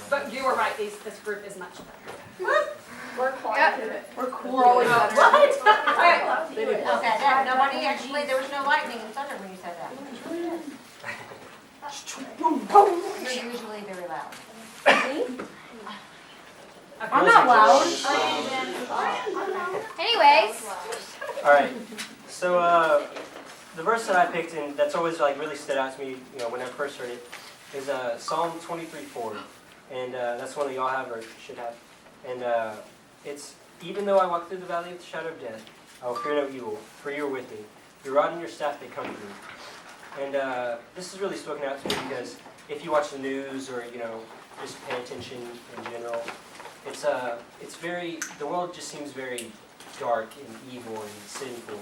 But you were right. This group is much better. We're quiet. We're cool. We're always better. What? Okay, nobody actually, there was no lightning and thunder when you said that. You're usually very loud. I'm not loud. Anyways. All right. So the verse that I picked and that's always like really stood out to me, when I first heard it, is Psalm 23:4, and that's one that y'all have or should have. And it's, even though I walk through the valley of the shadow of death, I will fear no evil, for you are with me. Your rod and your staff, they comfort me. And this has really spoken out to me because if you watch the news or just pay attention in general, it's very, the world just seems very dark and evil and sinful.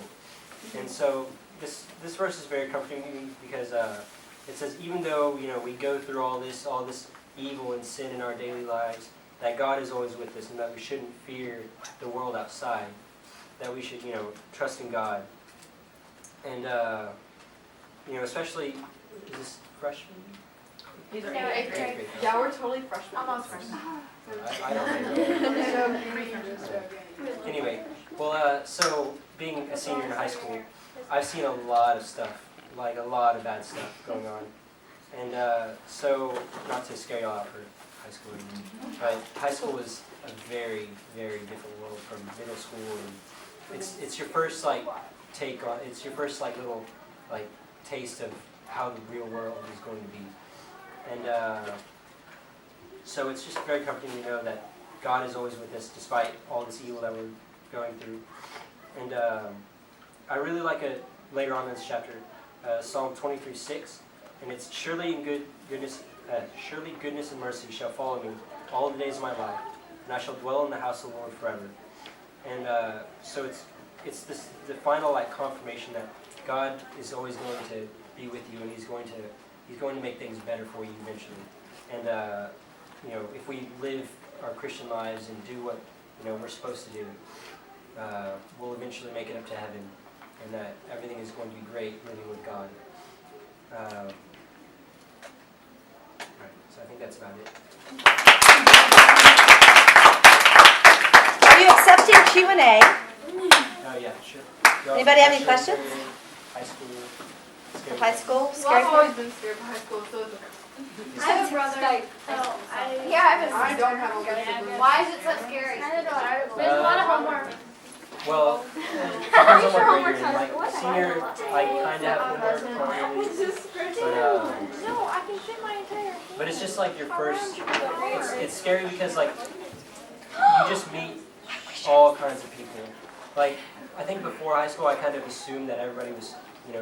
And so this verse is very comforting to me because it says, even though we go through all this evil and sin in our daily lives, that God is always with us and that we shouldn't fear the world outside, that we should trust in God. And especially, is this freshman? These are No, eighth grade. Yeah, we're totally freshmen. Almost freshmen. I don't know. Anyway, well, so being a senior in high school, I've seen a lot of stuff, like a lot of bad stuff going on. And so, not to scare y'all out for high school, but high school is a very, very different world from middle school. And it's your first take on, it's your first little taste of how the real world is going to be. And so it's just very comforting to know that God is always with us despite all this evil that we're going through. And I really like it later on in this chapter, Psalm 23:6, and it's surely goodness and mercy shall follow me all the days of my life, and I shall dwell in the house of the Lord forever. And so it's the final confirmation that God is always going to be with you, and He's going to make things better for you eventually. And if we live our Christian lives and do what we're supposed to do, we'll eventually make it up to heaven, and that everything is going to be great living with God. Right, so I think that's about it. Are you accepting Q&A? Oh yeah, sure. Anybody have any questions? High school. High school? Well, I've always been scared of high school, so it's okay. I have a brother. Yeah, I don't have a brother. Why is it so scary? I don't know. There's a lot of homework. Well, depends on what grade you're in. Senior, kind of have homework. No, I can fit my entire thing. But it's just your first. It's scary because you just meet all kinds of people. I think before high school, I kind of assumed that everybody was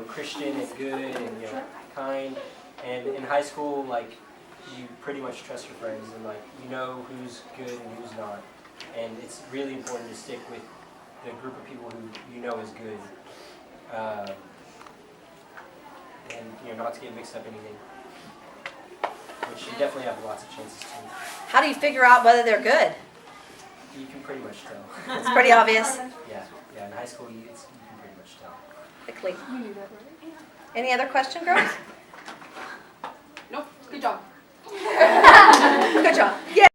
Christian and good and kind. And in high school, you pretty much trust your friends and who's good and who's not. And it's really important to stick with the group of people who is good. And not to get mixed up in anything. Which you definitely have lots of chances to. How do you figure out whether they're good? You can pretty much tell. It's pretty obvious. Yeah, in high school you can pretty much tell. Quickly. Any other question, girls? Nope. Good job. Good job. Yeah.